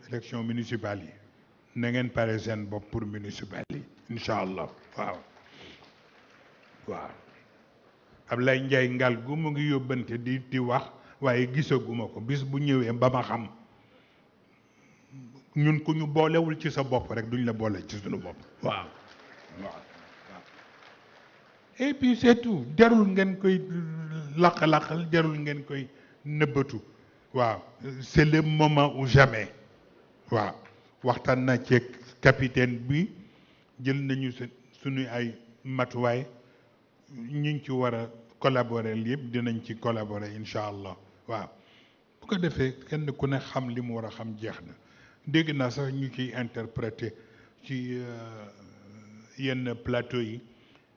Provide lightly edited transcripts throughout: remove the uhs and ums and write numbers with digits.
élection municipale yi na ngeen pare seen bopp pour municipale yi incha allah. waaw waaw Ablaye Ndiaye ngal gu mu ngi yóbbante di wax waaye gisaguma ko bis bu ñëwee ba ma xam ñun ku ñu boolewul ci sa bopp rek duñ la boole ci suñu bopp. waaw waaw et puis c'est tout jarul ngeen koy laq-laqal jarul ngeen koy nëbbatu. waaw c'est le moment ou jamais. waaw waxtaan naa ci capitaine bi jël nañu suñu ay matuwaay ñi ci war a collaborer yëpp dinañ ci collaborer incha allah. waaw bu ko defee kenn ku ne xam li mu war a xam jeex na dégg naa sax ñu ciy interpréter ci yenn plateau yi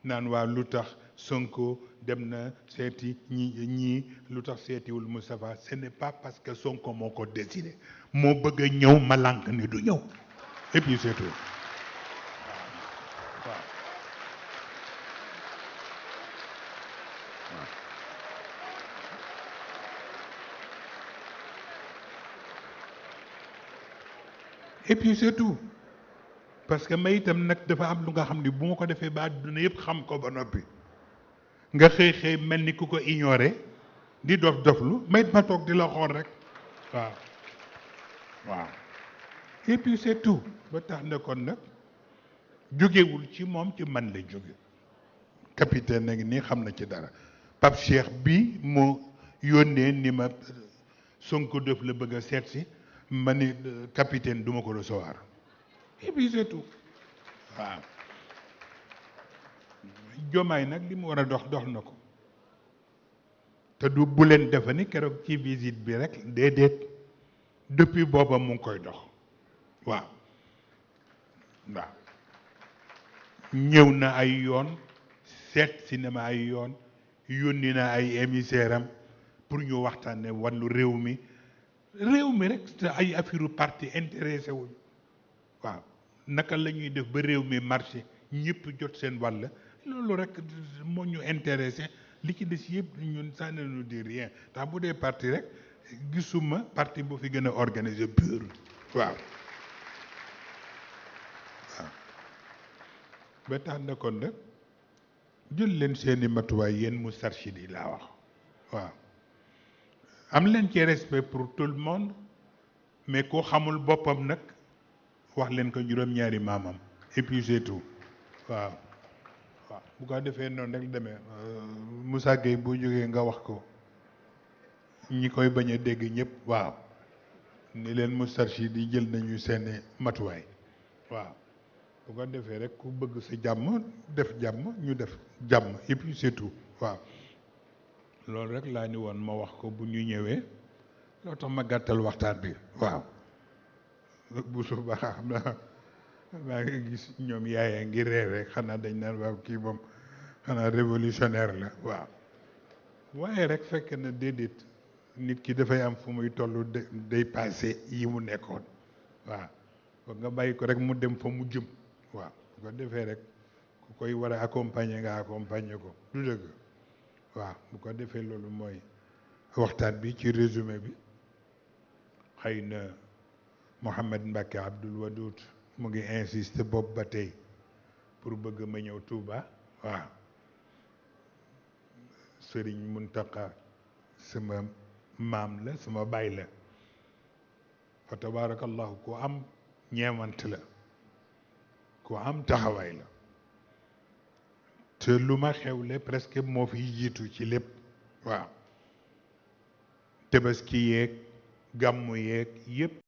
naan waa lu tax Sonko dem na seeti ñii lu tax seetiwul Moustapha. Ce n'est pas parce que Sonko moo ko décidé moo bëgg a ñëw ma lànk ni du ñëw et puis c'est tout. waaw et puis c'est tout parce que may itam nag dafa am lu nga xam ni bu ma ko defee ba àdduna yëpp xam ko ba noppi nga xëy xëy mel ni ku ko ignoré di dof doflu mayit ma toog di la xool rek. waaw waaw et puis c'est tout ba tax na kon nag jógewul ci moom ci man la jóge capitaine nag nii xam na ci dara Pape Cheikh bi moo yónnee ni ma Sonko def la bëgg a seet si ma ni capitaine duma ko recevoir et puis c'est tout. waaw Jomaay nag li mu war a dox dox na ko te du bu leen defa ni keroog ci visite bi rek déedéet depuis booba mu ngi koy dox. waaw waaw ñëw na ay yoon seet cinéma ay yoon yónni na ay émissaire am pour ñu waxtaane wàllu réew mi rek te ay affaire parti intéressé wuñ. waaw naka la ñuy def ba réew mi marché ñëpp jot seen wàll loolu rek moo ñu intéressé li ci des yëpp ñun ça ne nous dit rien ndax bu dee parti rek gisuma parti bu fi gën a organisé pur. waaw ba tax na kon nag jël leen seeni matuwaay yéen Moustarchid yi laa wax. waaw am leen ci respect pour tout le monde mais koo xamul boppam nag wax leen ko juróom-ñaari maamam et puis c'est tout. waaw waaw bu ko defee noonu rek demee Moussa Gueye boo jógee nga wax ko ñi koy bañ a dégg ñëpp. waaw ni leen Moustarchid yi jël nañu seeni matuwaay. waaw bu ko defee rek ku bëgg sa jàmm def jàmm ñu def jàmm et puis c'est tout. waaw loolu rek laa ni woon ma wax ko bu ñu ñëwee loo tax ma gàttal waxtaan bi. waaw bu subaa xam naa maa ngi gis ñoom yaaya ngi reer rek xanaa dañ naan waaw kii moom xanaa révolutionnaire la. waaw waaye rek fekk na déedéet nit ki dafay am fu muy toll day passé yi mu nekkoon. waaw kon nga bàyyi ko rek mu dem fa mu jëm. waaw bu ko defee rek ku koy war a accompagner nga accompagner ko du dëgg. waaw bu ko defee loolu mooy waxtaan bi ci résumé bi. xëy na Mouhamed Mbacke Abdoul Wadoud mu ngi insister bopp ba tey pour bëgg ma ñëw Touba. waaw Serigne Mountakha sama maam la sama baay la fa tabarakallahu ku am ñeewant la ku am taxawaay la te lu ma xewle presque moo fi jiitu ci lépp. waaw tabaski yeeg gàmmu yeeg yëpp